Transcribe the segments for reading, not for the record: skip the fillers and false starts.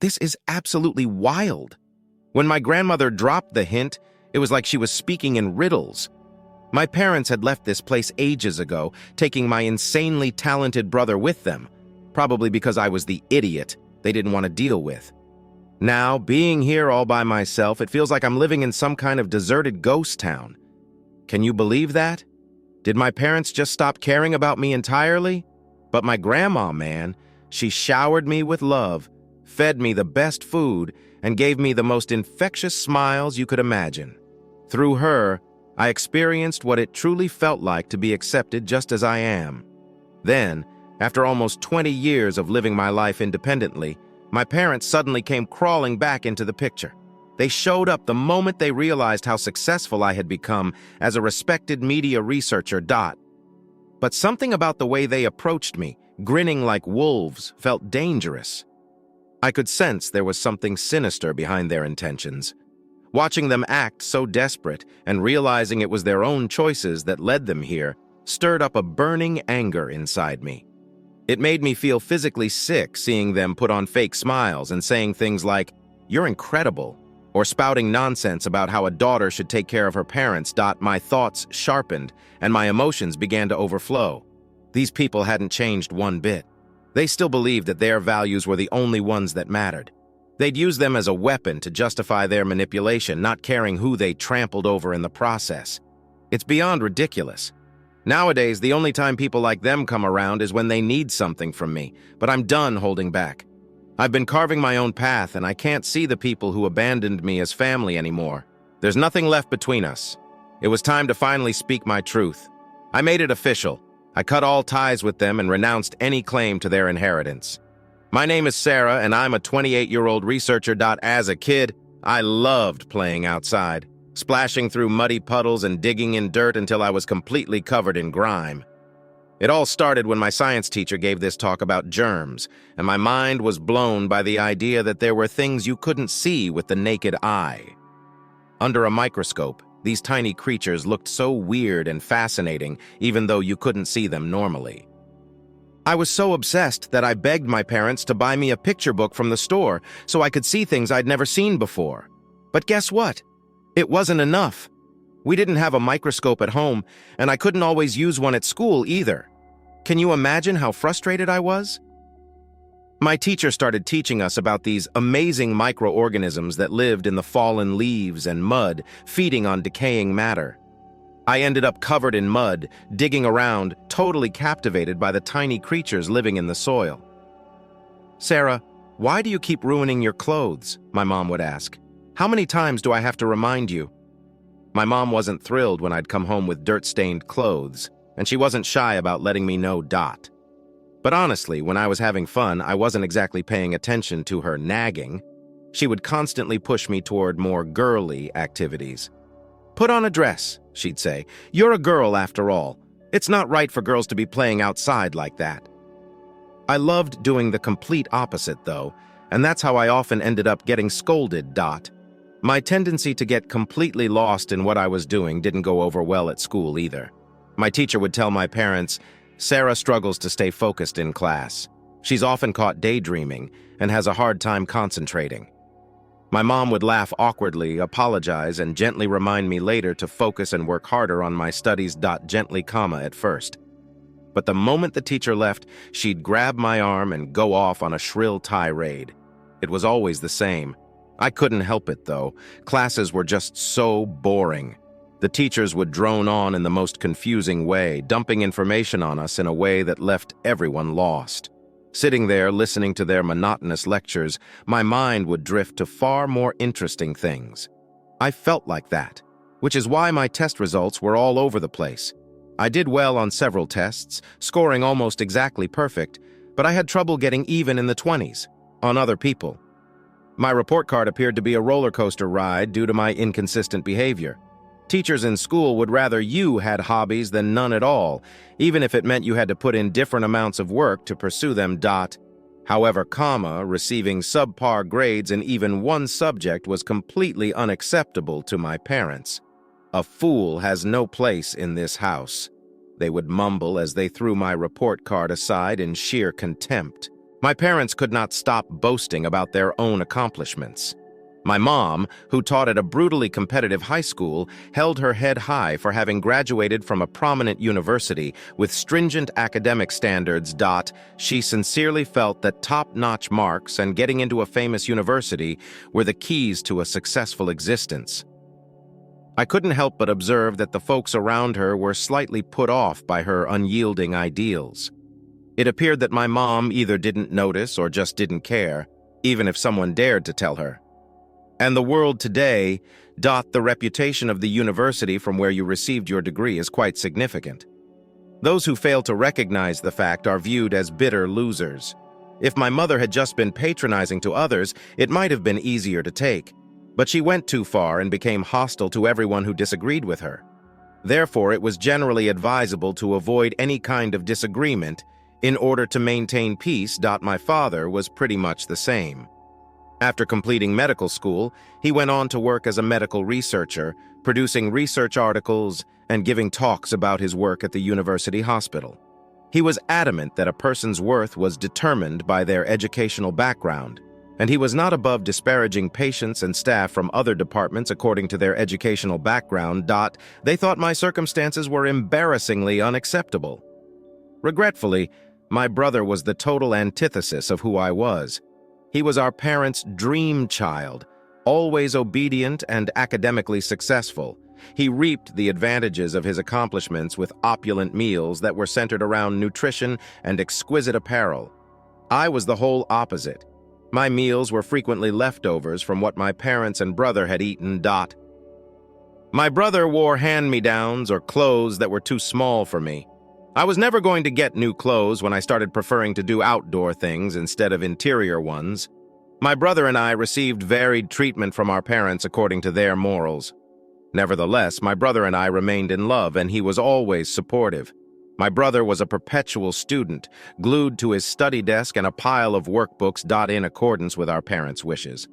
This is absolutely wild. When my grandmother dropped the hint, it was like she was speaking in riddles. My parents had left this place ages ago, taking my insanely talented brother with them, probably because I was the idiot they didn't want to deal with. Now, being here all by myself, it feels like I'm living in some kind of deserted ghost town. Can you believe that? Did my parents just stop caring about me entirely? But my grandma, man, she showered me with love, fed me the best food, and gave me the most infectious smiles you could imagine. Through her, I experienced what it truly felt like to be accepted just as I am. Then, after almost 20 years of living my life independently, my parents suddenly came crawling back into the picture. They showed up the moment they realized how successful I had become as a respected media researcher. But something about the way they approached me, grinning like wolves, felt dangerous. I could sense there was something sinister behind their intentions. Watching them act so desperate and realizing it was their own choices that led them here stirred up a burning anger inside me. It made me feel physically sick seeing them put on fake smiles and saying things like, "You're incredible," or spouting nonsense about how a daughter should take care of her parents. My thoughts sharpened and my emotions began to overflow. These people hadn't changed one bit. They still believed that their values were the only ones that mattered. They'd use them as a weapon to justify their manipulation, not caring who they trampled over in the process. It's beyond ridiculous. Nowadays, the only time people like them come around is when they need something from me, but I'm done holding back. I've been carving my own path, and I can't see the people who abandoned me as family anymore. There's nothing left between us. It was time to finally speak my truth. I made it official. I cut all ties with them and renounced any claim to their inheritance. My name is Sarah, and I'm a 28-year-old researcher. As a kid, I loved playing outside, splashing through muddy puddles and digging in dirt until I was completely covered in grime. It all started when my science teacher gave this talk about germs, and my mind was blown by the idea that there were things you couldn't see with the naked eye. Under a microscope, these tiny creatures looked so weird and fascinating, even though you couldn't see them normally. I was so obsessed that I begged my parents to buy me a picture book from the store so I could see things I'd never seen before. But guess what? It wasn't enough. We didn't have a microscope at home, and I couldn't always use one at school either. Can you imagine how frustrated I was? My teacher started teaching us about these amazing microorganisms that lived in the fallen leaves and mud, feeding on decaying matter. I ended up covered in mud, digging around, totally captivated by the tiny creatures living in the soil. "Sarah, why do you keep ruining your clothes?" my mom would ask. "How many times do I have to remind you?" My mom wasn't thrilled when I'd come home with dirt-stained clothes, and she wasn't shy about letting me know. But honestly, when I was having fun, I wasn't exactly paying attention to her nagging. She would constantly push me toward more girly activities. "Put on a dress," she'd say. "You're a girl after all. It's not right for girls to be playing outside like that." I loved doing the complete opposite, though, and that's how I often ended up getting scolded. My tendency to get completely lost in what I was doing didn't go over well at school either. My teacher would tell my parents, "Sarah struggles to stay focused in class. She's often caught daydreaming and has a hard time concentrating." My mom would laugh awkwardly, apologize, and gently remind me later to focus and work harder on my studies. Gently, at first. But the moment the teacher left, she'd grab my arm and go off on a shrill tirade. It was always the same. I couldn't help it, though. Classes were just so boring. The teachers would drone on in the most confusing way, dumping information on us in a way that left everyone lost. Sitting there listening to their monotonous lectures, my mind would drift to far more interesting things. I felt like that, which is why my test results were all over the place. I did well on several tests, scoring almost exactly perfect, but I had trouble getting even in the 20s on other people. My report card appeared to be a roller coaster ride due to my inconsistent behavior. Teachers in school would rather you had hobbies than none at all, even if it meant you had to put in different amounts of work to pursue them. However, receiving subpar grades in even one subject was completely unacceptable to my parents. "A fool has no place in this house," they would mumble as they threw my report card aside in sheer contempt. My parents could not stop boasting about their own accomplishments. My mom, who taught at a brutally competitive high school, held her head high for having graduated from a prominent university with stringent academic standards. She sincerely felt that top-notch marks and getting into a famous university were the keys to a successful existence. I couldn't help but observe that the folks around her were slightly put off by her unyielding ideals. It appeared that my mom either didn't notice or just didn't care, even if someone dared to tell her. And the world today, the reputation of the university from where you received your degree is quite significant. Those who fail to recognize the fact are viewed as bitter losers. If my mother had just been patronizing to others, it might have been easier to take. But she went too far and became hostile to everyone who disagreed with her. Therefore, it was generally advisable to avoid any kind of disagreement in order to maintain peace. My father was pretty much the same. After completing medical school, he went on to work as a medical researcher, producing research articles and giving talks about his work at the university hospital. He was adamant that a person's worth was determined by their educational background, and he was not above disparaging patients and staff from other departments according to their educational background. They thought my circumstances were embarrassingly unacceptable. Regretfully, my brother was the total antithesis of who I was. He was our parents' dream child, always obedient and academically successful. He reaped the advantages of his accomplishments with opulent meals that were centered around nutrition and exquisite apparel. I was the whole opposite. My meals were frequently leftovers from what my parents and brother had eaten. My brother wore hand-me-downs or clothes that were too small for me. I was never going to get new clothes when I started preferring to do outdoor things instead of interior ones. My brother and I received varied treatment from our parents according to their morals. Nevertheless, my brother and I remained in love, and he was always supportive. My brother was a perpetual student, glued to his study desk and a pile of workbooks. In accordance with our parents' wishes.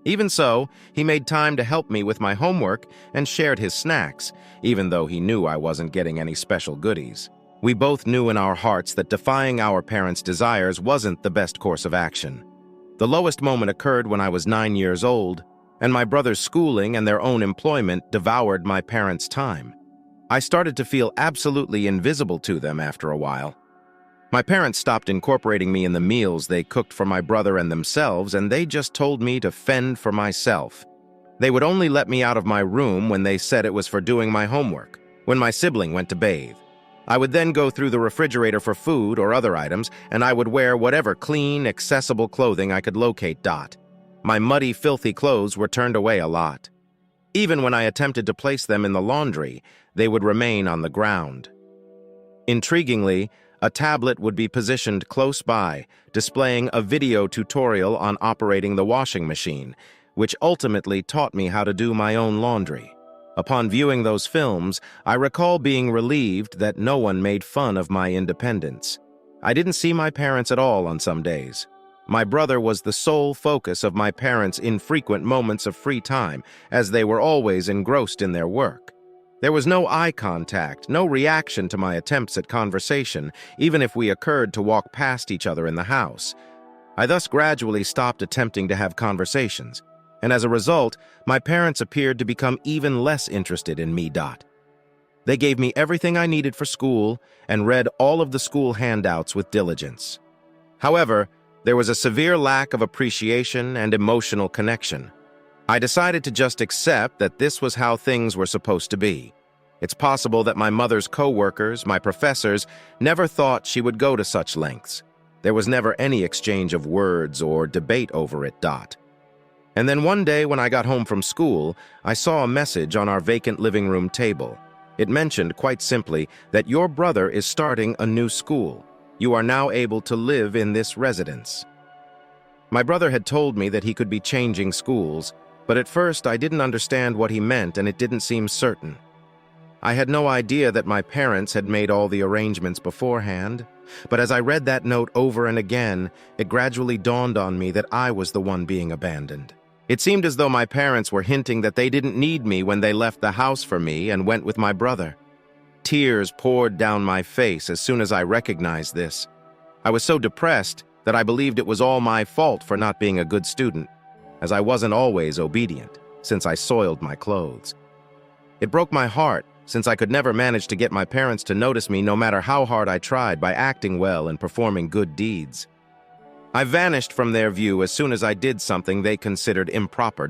Even so, he made time to help me with my homework and shared his snacks, even though he knew I wasn't getting any special goodies. We both knew in our hearts that defying our parents' desires wasn't the best course of action. The lowest moment occurred when I was 9 years old, and my brother's schooling and their own employment devoured my parents' time. I started to feel absolutely invisible to them after a while. My parents stopped incorporating me in the meals they cooked for my brother and themselves, and they just told me to fend for myself. They would only let me out of my room when they said it was for doing my homework, when my sibling went to bathe. I would then go through the refrigerator for food or other items, and I would wear whatever clean, accessible clothing I could locate. My muddy, filthy clothes were turned away a lot. Even when I attempted to place them in the laundry, they would remain on the ground. Intriguingly, a tablet would be positioned close by, displaying a video tutorial on operating the washing machine, which ultimately taught me how to do my own laundry. Upon viewing those films, I recall being relieved that no one made fun of my independence. I didn't see my parents at all on some days. My brother was the sole focus of my parents' infrequent moments of free time, as they were always engrossed in their work. There was no eye contact, no reaction to my attempts at conversation, even if we occurred to walk past each other in the house. I thus gradually stopped attempting to have conversations, and as a result, my parents appeared to become even less interested in me. They gave me everything I needed for school and read all of the school handouts with diligence. However, there was a severe lack of appreciation and emotional connection. I decided to just accept that this was how things were supposed to be. It's possible that my mother's co-workers, my professors, never thought she would go to such lengths. There was never any exchange of words or debate over it. And then one day when I got home from school, I saw a message on our vacant living room table. It mentioned quite simply that your brother is starting a new school. You are now able to live in this residence. My brother had told me that he could be changing schools, but at first I didn't understand what he meant and it didn't seem certain. I had no idea that my parents had made all the arrangements beforehand, but as I read that note over and again, it gradually dawned on me that I was the one being abandoned. It seemed as though my parents were hinting that they didn't need me when they left the house for me and went with my brother. Tears poured down my face as soon as I recognized this. I was so depressed that I believed it was all my fault for not being a good student, as I wasn't always obedient, since I soiled my clothes. It broke my heart, since I could never manage to get my parents to notice me no matter how hard I tried by acting well and performing good deeds. I vanished from their view as soon as I did something they considered improper.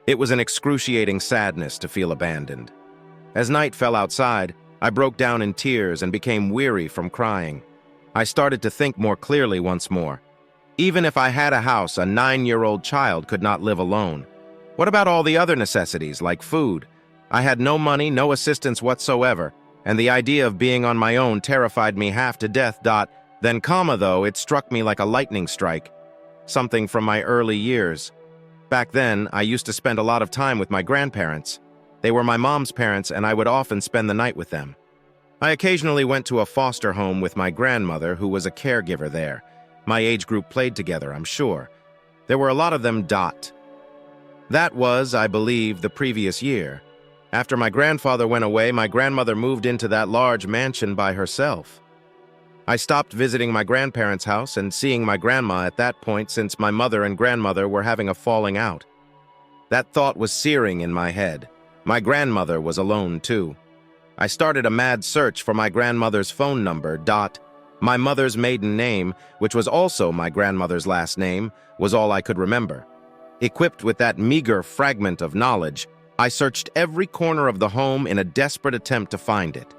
It was an excruciating sadness to feel abandoned. As night fell outside, I broke down in tears and became weary from crying. I started to think more clearly once more. Even if I had a house, a 9-year-old child could not live alone. What about all the other necessities, like food? I had no money, no assistance whatsoever, and the idea of being on my own terrified me half to death. Then, though, it struck me like a lightning strike. Something from my early years. Back then, I used to spend a lot of time with my grandparents. They were my mom's parents, and I would often spend the night with them. I occasionally went to a foster home with my grandmother, who was a caregiver there. My age group played together, I'm sure. There were a lot of them. That was, I believe, the previous year. After my grandfather went away, my grandmother moved into that large mansion by herself. I stopped visiting my grandparents' house and seeing my grandma at that point, since my mother and grandmother were having a falling out. That thought was searing in my head. My grandmother was alone too. I started a mad search for my grandmother's phone number. My mother's maiden name, which was also my grandmother's last name, was all I could remember. Equipped with that meager fragment of knowledge, I searched every corner of the home in a desperate attempt to find it.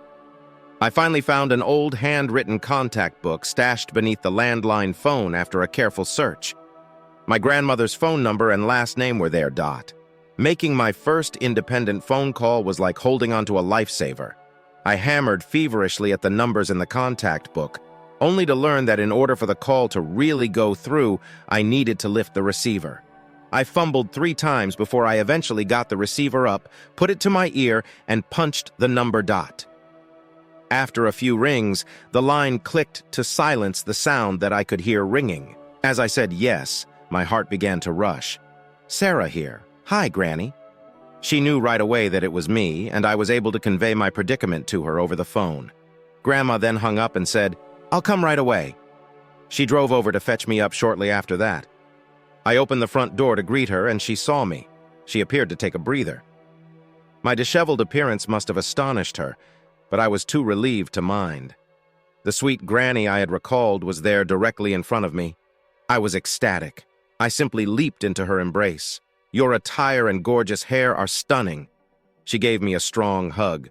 I finally found an old handwritten contact book stashed beneath the landline phone after a careful search. My grandmother's phone number and last name were there. Making my first independent phone call was like holding onto a lifesaver. I hammered feverishly at the numbers in the contact book, only to learn that in order for the call to really go through, I needed to lift the receiver. I fumbled 3 times before I eventually got the receiver up, put it to my ear, and punched the number. After a few rings, the line clicked to silence the sound that I could hear ringing. As I said yes, my heart began to rush. "Sarah here. Hi, Granny." She knew right away that it was me, and I was able to convey my predicament to her over the phone. Grandma then hung up and said, "I'll come right away." She drove over to fetch me up shortly after that. I opened the front door to greet her, and she saw me. She appeared to take a breather. My disheveled appearance must have astonished her, but I was too relieved to mind. The sweet Granny I had recalled was there directly in front of me. I was ecstatic. I simply leaped into her embrace. "Your attire and gorgeous hair are stunning." She gave me a strong hug.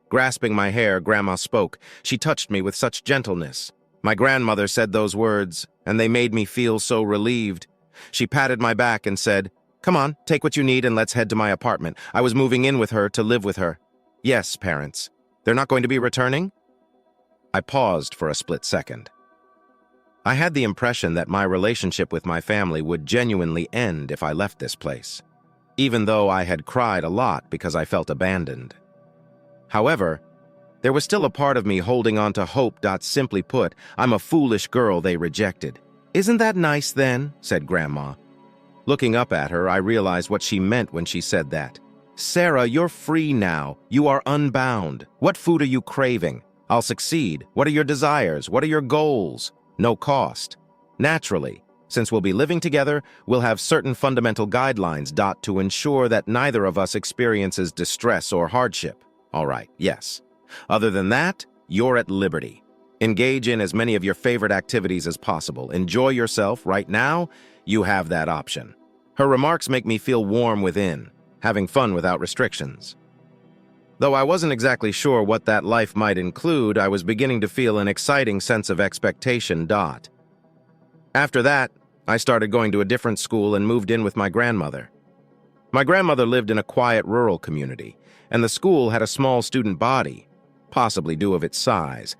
Grasping my hair, Grandma spoke. She touched me with such gentleness. My grandmother said those words, and they made me feel so relieved. She patted my back and said, "Come on, take what you need and let's head to my apartment." I was moving in with her to live with her. "Yes, parents. They're not going to be returning?" I paused for a split second. I had the impression that my relationship with my family would genuinely end if I left this place, even though I had cried a lot because I felt abandoned. However, there was still a part of me holding on to hope. Simply put, I'm a foolish girl they rejected. "Isn't that nice then?" said Grandma. Looking up at her, I realized what she meant when she said that. "Sarah, you're free now. You are unbound. What food are you craving? I'll succeed. What are your desires? What are your goals? No cost. Naturally, since we'll be living together, we'll have certain fundamental guidelines. To ensure that neither of us experiences distress or hardship. All right, yes. Other than that, you're at liberty. Engage in as many of your favorite activities as possible. Enjoy yourself. Right now, you have that option." Her remarks make me feel warm within, having fun without restrictions. Though I wasn't exactly sure what that life might include, I was beginning to feel an exciting sense of expectation. After that, I started going to a different school and moved in with my grandmother. My grandmother lived in a quiet rural community, and the school had a small student body, possibly due of its size.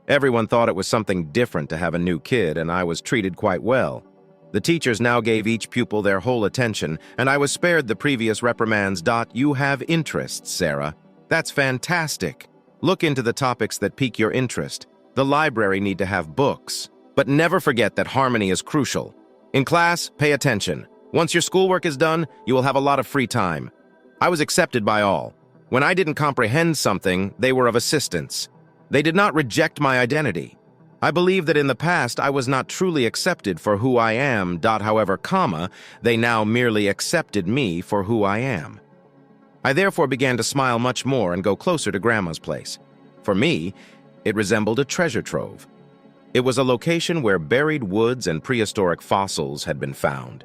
Everyone thought it was something different to have a new kid, and I was treated quite well. The teachers now gave each pupil their whole attention, and I was spared the previous reprimands. "You have interests, Sarah. That's fantastic. Look into the topics that pique your interest. The library need to have books. But never forget that harmony is crucial. In class, pay attention. Once your schoolwork is done, you will have a lot of free time." I was accepted by all. When I didn't comprehend something, they were of assistance. They did not reject my identity. I believe that in the past I was not truly accepted for who I am, however, they now merely accepted me for who I am. I therefore began to smile much more and go closer to Grandma's place. For me, it resembled a treasure trove. It was a location where buried woods and prehistoric fossils had been found,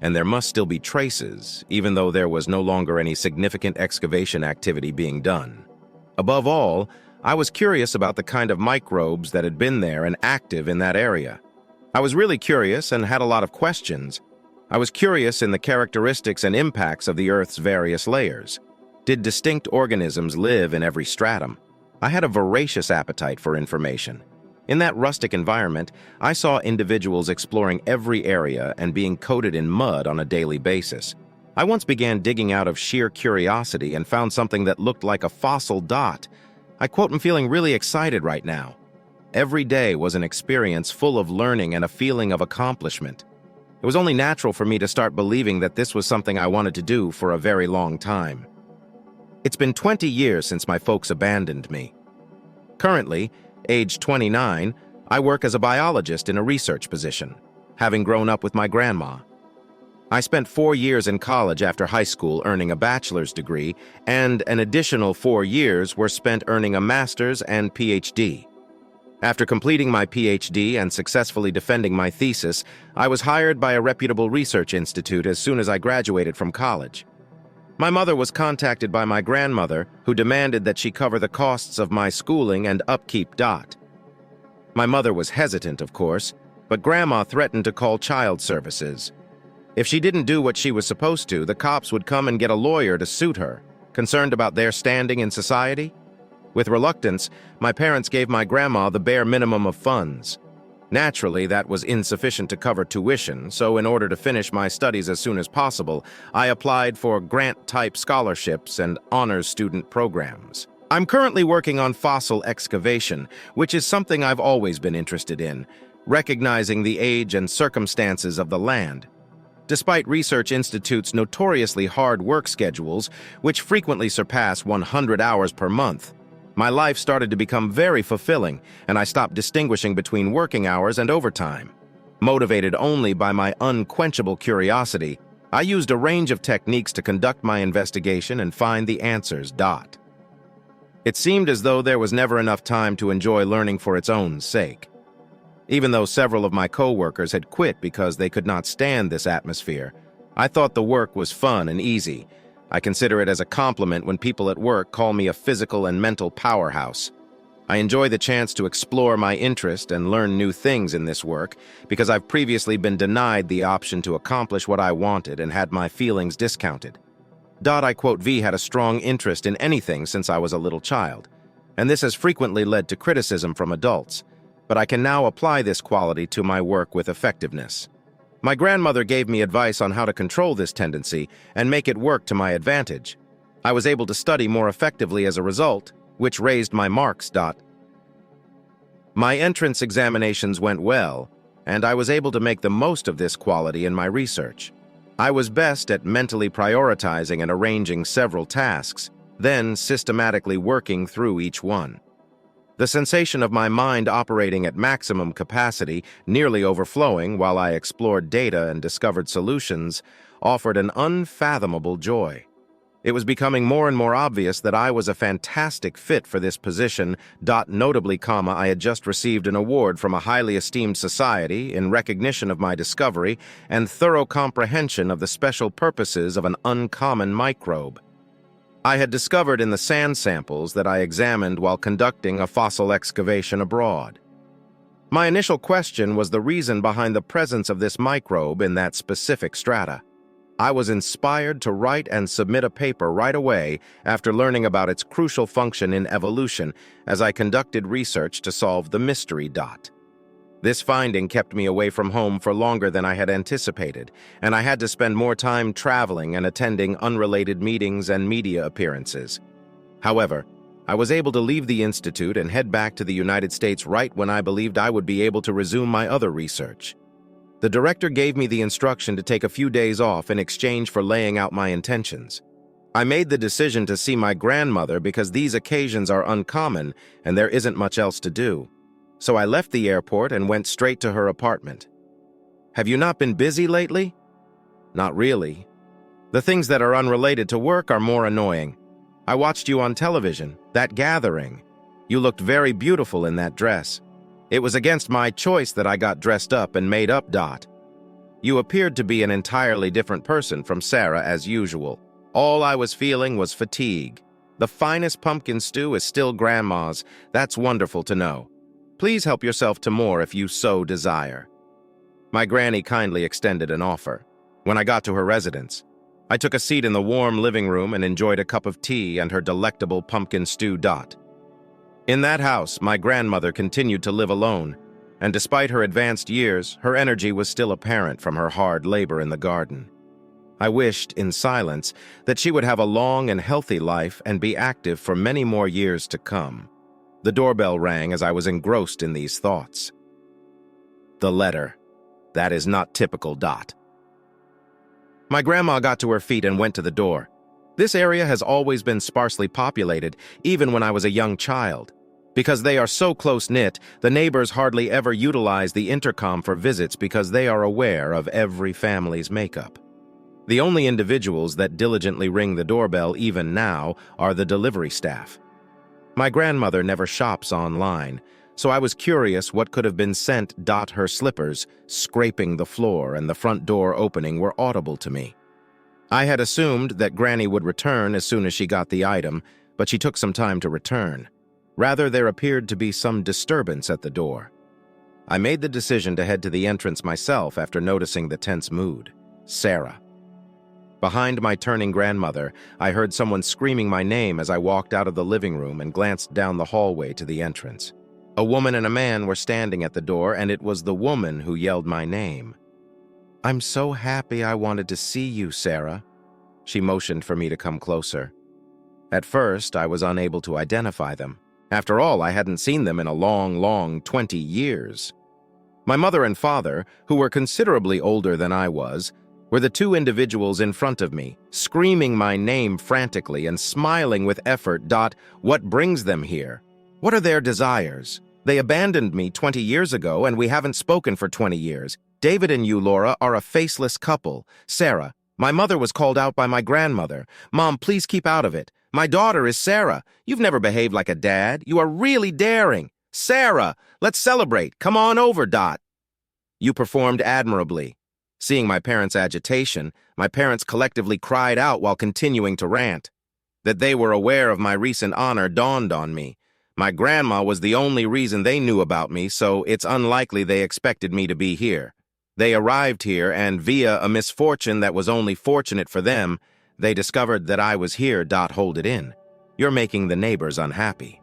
and there must still be traces, even though there was no longer any significant excavation activity being done. Above all, I was curious about the kind of microbes that had been there and active in that area. I was really curious and had a lot of questions. I was curious in the characteristics and impacts of the Earth's various layers. Did distinct organisms live in every stratum? I had a voracious appetite for information. In that rustic environment, I saw individuals exploring every area and being coated in mud on a daily basis. I once began digging out of sheer curiosity and found something that looked like a fossil dot. I quote, "I'm feeling really excited right now." Every day was an experience full of learning and a feeling of accomplishment. It was only natural for me to start believing that this was something I wanted to do for a very long time. It's been 20 years since my folks abandoned me. Currently, age 29, I work as a biologist in a research position, having grown up with my grandma. I spent 4 years in college after high school earning a bachelor's degree, and an additional 4 years were spent earning a master's and PhD. After completing my PhD and successfully defending my thesis, I was hired by a reputable research institute as soon as I graduated from college. My mother was contacted by my grandmother, who demanded that she cover the costs of my schooling and upkeep. My mother was hesitant, of course, but Grandma threatened to call child services. If she didn't do what she was supposed to, the cops would come and get a lawyer to suit her, concerned about their standing in society. With reluctance, my parents gave my grandma the bare minimum of funds. Naturally, that was insufficient to cover tuition, so in order to finish my studies as soon as possible, I applied for grant-type scholarships and honors student programs. I'm currently working on fossil excavation, which is something I've always been interested in, recognizing the age and circumstances of the land. Despite research institutes' notoriously hard work schedules, which frequently surpass 100 hours per month, my life started to become very fulfilling, and I stopped distinguishing between working hours and overtime. Motivated only by my unquenchable curiosity, I used a range of techniques to conduct my investigation and find the answers. It seemed as though there was never enough time to enjoy learning for its own sake. Even though several of my co-workers had quit because they could not stand this atmosphere, I thought the work was fun and easy. I consider it as a compliment when people at work call me a physical and mental powerhouse. I enjoy the chance to explore my interest and learn new things in this work because I've previously been denied the option to accomplish what I wanted and had my feelings discounted. I quote, "V had a strong interest in anything since I was a little child, and this has frequently led to criticism from adults. But I can now apply this quality to my work with effectiveness. My grandmother gave me advice on how to control this tendency and make it work to my advantage. I was able to study more effectively as a result, which raised my marks. My entrance examinations went well, and I was able to make the most of this quality in my research. I was best at mentally prioritizing and arranging several tasks, then systematically working through each one. The sensation of my mind operating at maximum capacity, nearly overflowing while I explored data and discovered solutions, offered an unfathomable joy. It was becoming more and more obvious that I was a fantastic fit for this position. Notably, I had just received an award from a highly esteemed society in recognition of my discovery and thorough comprehension of the special purposes of an uncommon microbe. I had discovered in the sand samples that I examined while conducting a fossil excavation abroad. My initial question was the reason behind the presence of this microbe in that specific strata. I was inspired to write and submit a paper right away after learning about its crucial function in evolution as I conducted research to solve the mystery. This finding kept me away from home for longer than I had anticipated, and I had to spend more time traveling and attending unrelated meetings and media appearances. However, I was able to leave the institute and head back to the United States right when I believed I would be able to resume my other research. The director gave me the instruction to take a few days off in exchange for laying out my intentions. I made the decision to see my grandmother because these occasions are uncommon and there isn't much else to do. So I left the airport and went straight to her apartment. Have you not been busy lately? Not really. The things that are unrelated to work are more annoying. I watched you on television, that gathering. You looked very beautiful in that dress. It was against my choice that I got dressed up and made up. You appeared to be an entirely different person from Sarah as usual. All I was feeling was fatigue. The finest pumpkin stew is still Grandma's. That's wonderful to know. Please help yourself to more if you so desire. My granny kindly extended an offer. When I got to her residence, I took a seat in the warm living room and enjoyed a cup of tea and her delectable pumpkin stew. In that house, my grandmother continued to live alone, and despite her advanced years, her energy was still apparent from her hard labor in the garden. I wished, in silence, that she would have a long and healthy life and be active for many more years to come. The doorbell rang as I was engrossed in these thoughts. The letter. That is not typical. My grandma got to her feet and went to the door. This area has always been sparsely populated, even when I was a young child. Because they are so close-knit, the neighbors hardly ever utilize the intercom for visits because they are aware of every family's makeup. The only individuals that diligently ring the doorbell even now are the delivery staff. My grandmother never shops online, so I was curious what could have been sent. Her slippers, scraping the floor, and the front door opening were audible to me. I had assumed that Granny would return as soon as she got the item, but she took some time to return. Rather, there appeared to be some disturbance at the door. I made the decision to head to the entrance myself after noticing the tense mood. Sarah. Behind my turning grandmother, I heard someone screaming my name as I walked out of the living room and glanced down the hallway to the entrance. A woman and a man were standing at the door, and it was the woman who yelled my name. "I'm so happy. I wanted to see you, Sarah." She motioned for me to come closer. At first, I was unable to identify them. After all, I hadn't seen them in a long 20 years. My mother and father, who were considerably older than I was, were the two individuals in front of me, screaming my name frantically and smiling with effort. What brings them here? What are their desires? They abandoned me 20 years ago, and we haven't spoken for 20 years. David and you, Laura, are a faceless couple. Sarah, my mother was called out by my grandmother. Mom, please keep out of it. My daughter is Sarah. You've never behaved like a dad. You are really daring. Sarah, let's celebrate. Come on over. You performed admirably. Seeing my parents' agitation, my parents collectively cried out while continuing to rant. That they were aware of my recent honor dawned on me. My grandma was the only reason they knew about me, so it's unlikely they expected me to be here. They arrived here, and via a misfortune that was only fortunate for them, they discovered that I was here. Hold it in. You're making the neighbors unhappy.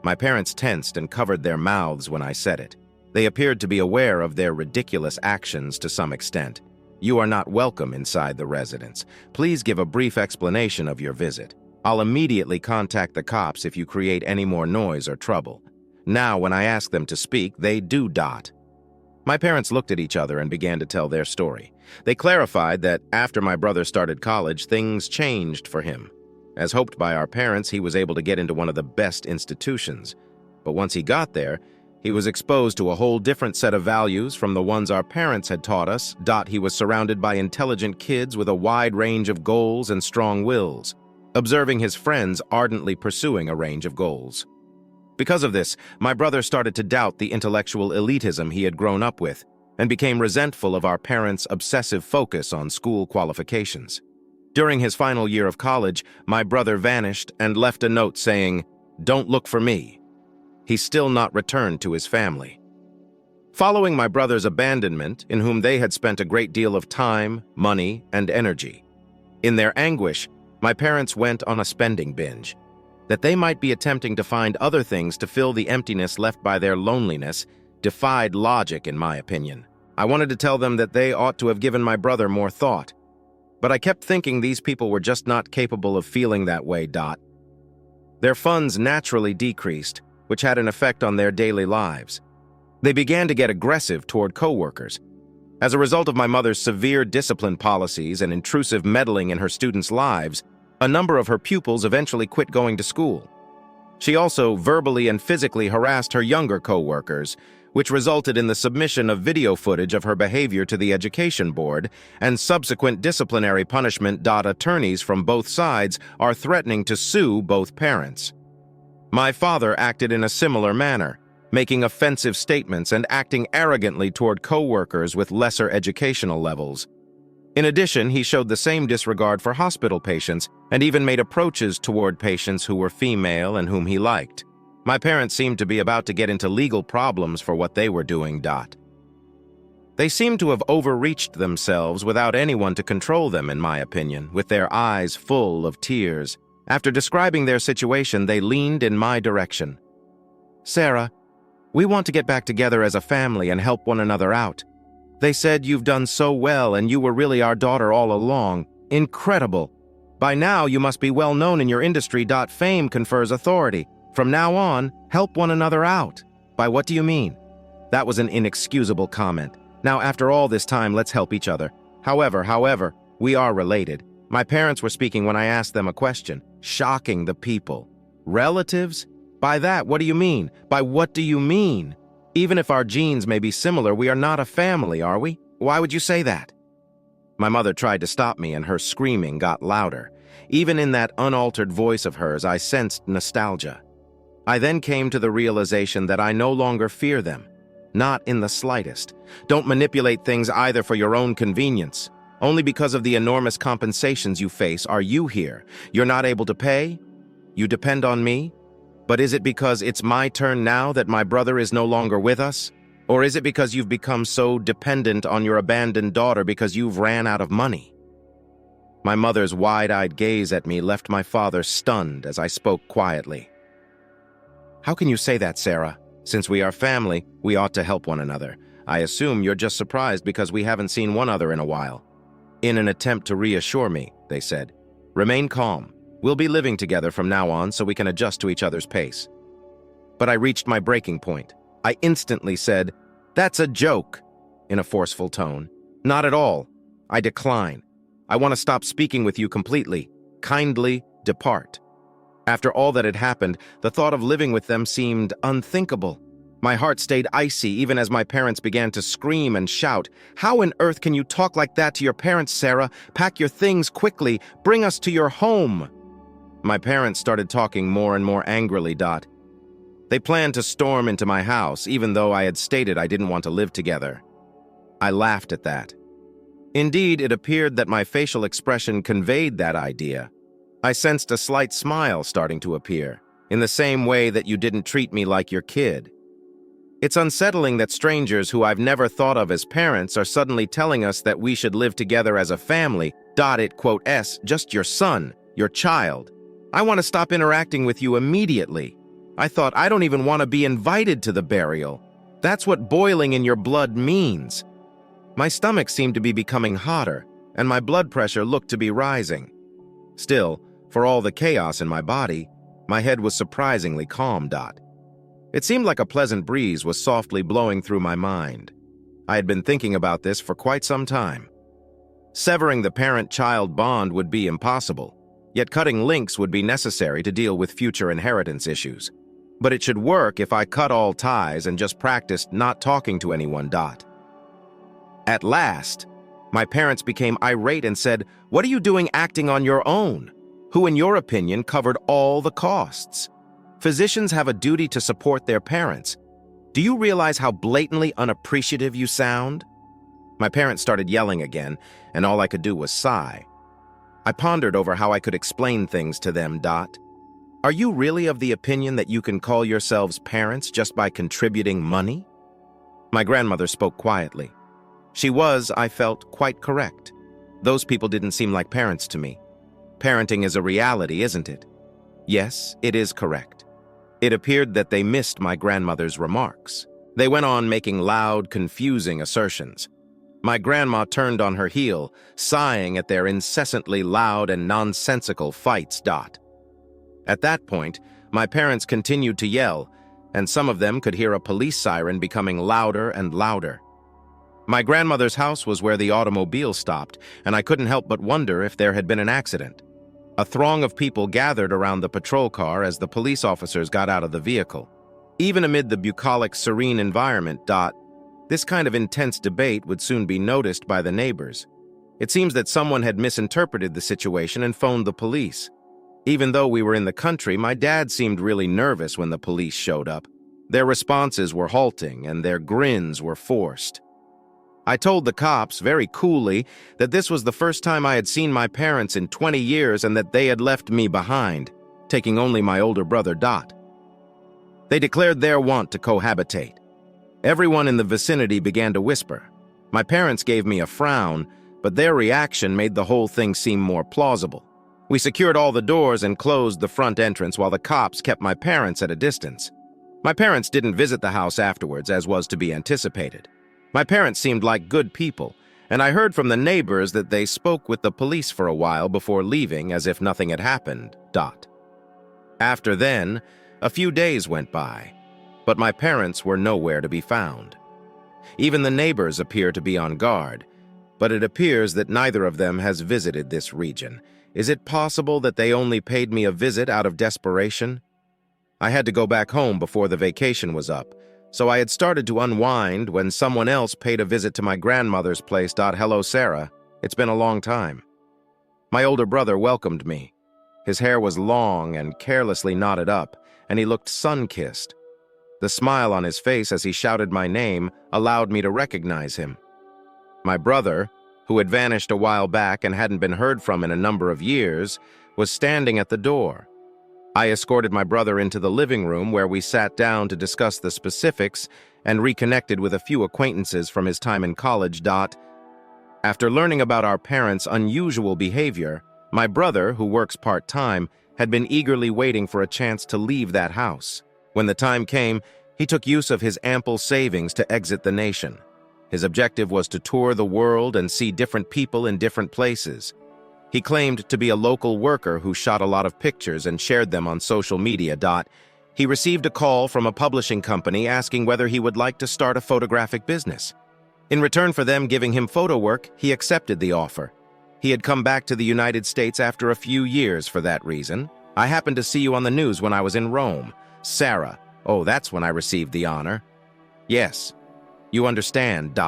My parents tensed and covered their mouths when I said it. They appeared to be aware of their ridiculous actions to some extent. You are not welcome inside the residence. Please give a brief explanation of your visit. I'll immediately contact the cops if you create any more noise or trouble. Now, when I ask them to speak, they do. My parents looked at each other and began to tell their story. They clarified that after my brother started college, things changed for him. As hoped by our parents, he was able to get into one of the best institutions. But once he got there, he was exposed to a whole different set of values from the ones our parents had taught us. He was surrounded by intelligent kids with a wide range of goals and strong wills, observing his friends ardently pursuing a range of goals. Because of this, my brother started to doubt the intellectual elitism he had grown up with and became resentful of our parents' obsessive focus on school qualifications. During his final year of college, my brother vanished and left a note saying, "Don't look for me." He's still not returned to his family. Following my brother's abandonment, in whom they had spent a great deal of time, money, and energy, in their anguish, my parents went on a spending binge. That they might be attempting to find other things to fill the emptiness left by their loneliness defied logic, in my opinion. I wanted to tell them that they ought to have given my brother more thought. But I kept thinking these people were just not capable of feeling that way. Their funds naturally decreased, which had an effect on their daily lives. They began to get aggressive toward coworkers. As a result of my mother's severe discipline policies and intrusive meddling in her students' lives, a number of her pupils eventually quit going to school. She also verbally and physically harassed her younger co-workers, which resulted in the submission of video footage of her behavior to the education board and subsequent disciplinary punishment. Attorneys from both sides are threatening to sue both parents. My father acted in a similar manner, making offensive statements and acting arrogantly toward co-workers with lesser educational levels. In addition, he showed the same disregard for hospital patients and even made approaches toward patients who were female and whom he liked. My parents seemed to be about to get into legal problems for what they were doing. They seemed to have overreached themselves without anyone to control them, in my opinion, with their eyes full of tears. After describing their situation, they leaned in my direction. "Sarah, we want to get back together as a family and help one another out. They said you've done so well and you were really our daughter all along. Incredible. By now you must be well known in your industry. Fame confers authority. From now on, help one another out." "By what do you mean?" That was an inexcusable comment. Now, after all this time, let's help each other. However, we are related. My parents were speaking when I asked them a question, shocking the people. "Relatives? By that, what do you mean? By what do you mean? Even if our genes may be similar, we are not a family, are we? Why would you say that?" My mother tried to stop me, and her screaming got louder. Even in that unaltered voice of hers, I sensed nostalgia. I then came to the realization that I no longer fear them. Not in the slightest. Don't manipulate things either for your own convenience. Only because of the enormous compensations you face are you here. You're not able to pay? You depend on me? But is it because it's my turn now that my brother is no longer with us? Or is it because you've become so dependent on your abandoned daughter because you've ran out of money? My mother's wide-eyed gaze at me left my father stunned as I spoke quietly. "How can you say that, Sarah? Since we are family, we ought to help one another. I assume you're just surprised because we haven't seen one another in a while." In an attempt to reassure me, they said, "Remain calm. We'll be living together from now on so we can adjust to each other's pace." But I reached my breaking point. I instantly said, "That's a joke," in a forceful tone. "Not at all. I decline. I want to stop speaking with you completely. Kindly depart." After all that had happened, the thought of living with them seemed unthinkable. My heart stayed icy even as my parents began to scream and shout. "How on earth can you talk like that to your parents, Sarah? Pack your things quickly. Bring us to your home." My parents started talking more and more angrily. They planned to storm into my house, even though I had stated I didn't want to live together. I laughed at that. Indeed, it appeared that my facial expression conveyed that idea. I sensed a slight smile starting to appear, in the same way that you didn't treat me like your kid. It's unsettling that strangers who I've never thought of as parents are suddenly telling us that we should live together as a family. It, quote, just your son, your child. I want to stop interacting with you immediately. I thought I don't even want to be invited to the burial. That's what boiling in your blood means. My stomach seemed to be becoming hotter, and my blood pressure looked to be rising. Still, for all the chaos in my body, my head was surprisingly calm. It seemed like a pleasant breeze was softly blowing through my mind. I had been thinking about this for quite some time. Severing the parent-child bond would be impossible, yet cutting links would be necessary to deal with future inheritance issues. But it should work if I cut all ties and just practiced not talking to anyone. At last, my parents became irate and said, "What are you doing acting on your own? Who, in your opinion, covered all the costs? Physicians have a duty to support their parents. Do you realize how blatantly unappreciative you sound?" My parents started yelling again, and all I could do was sigh. I pondered over how I could explain things to them. Are you really of the opinion that you can call yourselves parents just by contributing money? My grandmother spoke quietly. She was, I felt, quite correct. Those people didn't seem like parents to me. Parenting is a reality, isn't it? Yes, it is correct. It appeared that they missed my grandmother's remarks. They went on making loud, confusing assertions. My grandma turned on her heel, sighing at their incessantly loud and nonsensical fights. At that point, my parents continued to yell, and some of them could hear a police siren becoming louder and louder. My grandmother's house was where the automobile stopped, and I couldn't help but wonder if there had been an accident. A throng of people gathered around the patrol car as the police officers got out of the vehicle. Even amid the bucolic, serene environment, this kind of intense debate would soon be noticed by the neighbors. It seems that someone had misinterpreted the situation and phoned the police. Even though we were in the country, my dad seemed really nervous when the police showed up. Their responses were halting and their grins were forced. I told the cops, very coolly, that this was the first time I had seen my parents in 20 years and that they had left me behind, taking only my older brother, They declared their want to cohabitate. Everyone in the vicinity began to whisper. My parents gave me a frown, but their reaction made the whole thing seem more plausible. We secured all the doors and closed the front entrance while the cops kept my parents at a distance. My parents didn't visit the house afterwards, as was to be anticipated. My parents seemed like good people, and I heard from the neighbors that they spoke with the police for a while before leaving as if nothing had happened, After then, a few days went by, but my parents were nowhere to be found. Even the neighbors appear to be on guard, but it appears that neither of them has visited this region. Is it possible that they only paid me a visit out of desperation? I had to go back home before the vacation was up, so I had started to unwind when someone else paid a visit to my grandmother's place. Hello, Sarah. It's been a long time. My older brother welcomed me. His hair was long and carelessly knotted up, and he looked sun-kissed. The smile on his face as he shouted my name allowed me to recognize him. My brother, who had vanished a while back and hadn't been heard from in a number of years, was standing at the door. I escorted my brother into the living room where we sat down to discuss the specifics and reconnected with a few acquaintances from his time in college. After learning about our parents' unusual behavior, my brother, who works part-time, had been eagerly waiting for a chance to leave that house. When the time came, he took use of his ample savings to exit the nation. His objective was to tour the world and see different people in different places. He claimed to be a local worker who shot a lot of pictures and shared them on social media. He received a call from a publishing company asking whether he would like to start a photographic business. In return for them giving him photo work, he accepted the offer. He had come back to the United States after a few years for that reason. I happened to see you on the news when I was in Rome. Sarah. Oh, that's when I received the honor. Yes. You understand,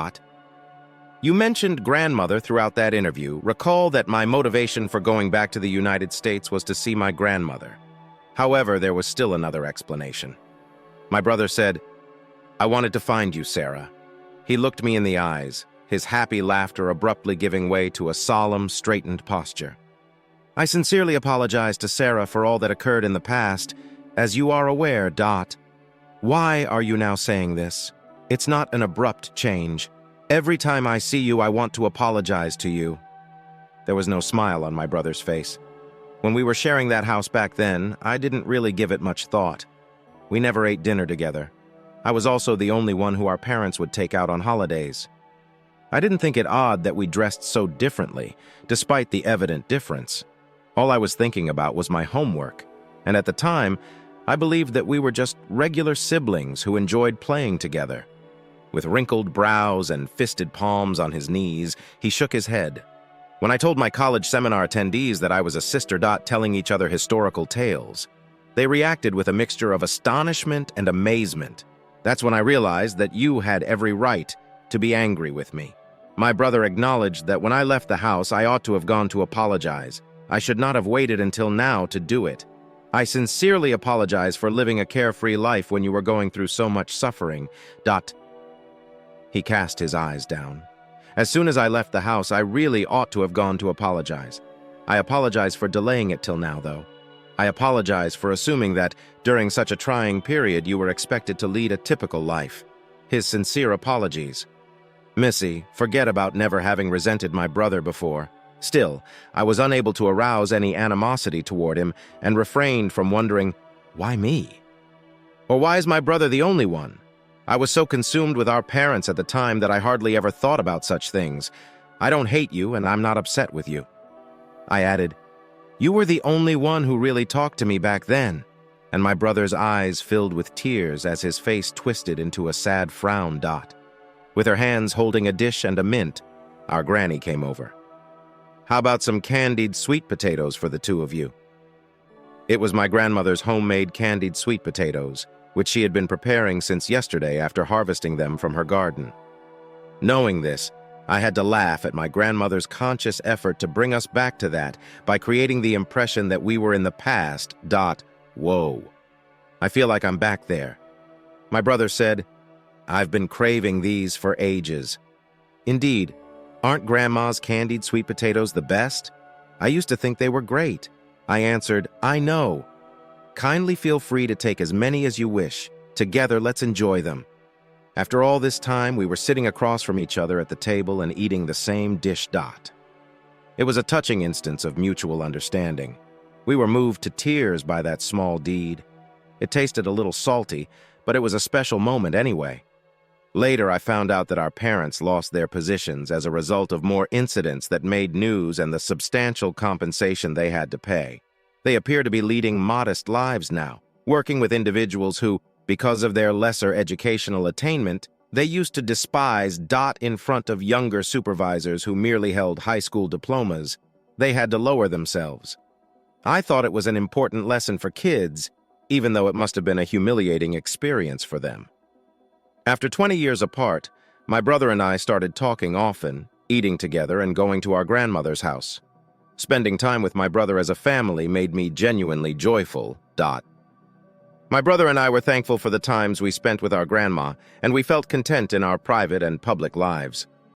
You mentioned grandmother throughout that interview. Recall that my motivation for going back to the United States was to see my grandmother. However, there was still another explanation. My brother said, I wanted to find you, Sarah. He looked me in the eyes, his happy laughter abruptly giving way to a solemn, straightened posture. I sincerely apologize to Sarah for all that occurred in the past. As you are aware, Why are you now saying this? It's not an abrupt change. Every time I see you, I want to apologize to you. There was no smile on my brother's face. When we were sharing that house back then, I didn't really give it much thought. We never ate dinner together. I was also the only one who our parents would take out on holidays. I didn't think it odd that we dressed so differently, despite the evident difference. All I was thinking about was my homework, and at the time, I believed that we were just regular siblings who enjoyed playing together. With wrinkled brows and fisted palms on his knees, he shook his head. When I told my college seminar attendees that I was a sister telling each other historical tales, they reacted with a mixture of astonishment and amazement. That's when I realized that you had every right to be angry with me. My brother acknowledged that when I left the house, I ought to have gone to apologize. I should not have waited until now to do it. I sincerely apologize for living a carefree life when you were going through so much suffering. He cast his eyes down. As soon as I left the house, I really ought to have gone to apologize. I apologize for delaying it till now, though. I apologize for assuming that, during such a trying period, you were expected to lead a typical life. His sincere apologies. Missy, forget about never having resented my brother before. Still, I was unable to arouse any animosity toward him and refrained from wondering, why me? Or why is my brother the only one? I was so consumed with our parents at the time that I hardly ever thought about such things. I don't hate you, and I'm not upset with you. I added, you were the only one who really talked to me back then, and my brother's eyes filled with tears as his face twisted into a sad frown. With her hands holding a dish and a mint, our granny came over. How about some candied sweet potatoes for the two of you? It was my grandmother's homemade candied sweet potatoes, which she had been preparing since yesterday after harvesting them from her garden. Knowing this, I had to laugh at my grandmother's conscious effort to bring us back to that by creating the impression that we were in the past. Whoa. I feel like I'm back there. My brother said, "I've been craving these for ages." Indeed, aren't Grandma's candied sweet potatoes the best? I used to think they were great. I answered, "I know. Kindly feel free to take as many as you wish. Together, let's enjoy them." After all this time, we were sitting across from each other at the table and eating the same dish. It was a touching instance of mutual understanding. We were moved to tears by that small deed. It tasted a little salty, but it was a special moment anyway. Later, I found out that our parents lost their positions as a result of more incidents that made news and the substantial compensation they had to pay. They appear to be leading modest lives now, working with individuals who, because of their lesser educational attainment, they used to despise in front of younger supervisors who merely held high school diplomas. They had to lower themselves. I thought it was an important lesson for kids, even though it must have been a humiliating experience for them. After 20 years apart, my brother and I started talking often, eating together and going to our grandmother's house. Spending time with my brother as a family made me genuinely joyful. My brother and I were thankful for the times we spent with our grandma, and we felt content in our private and public lives.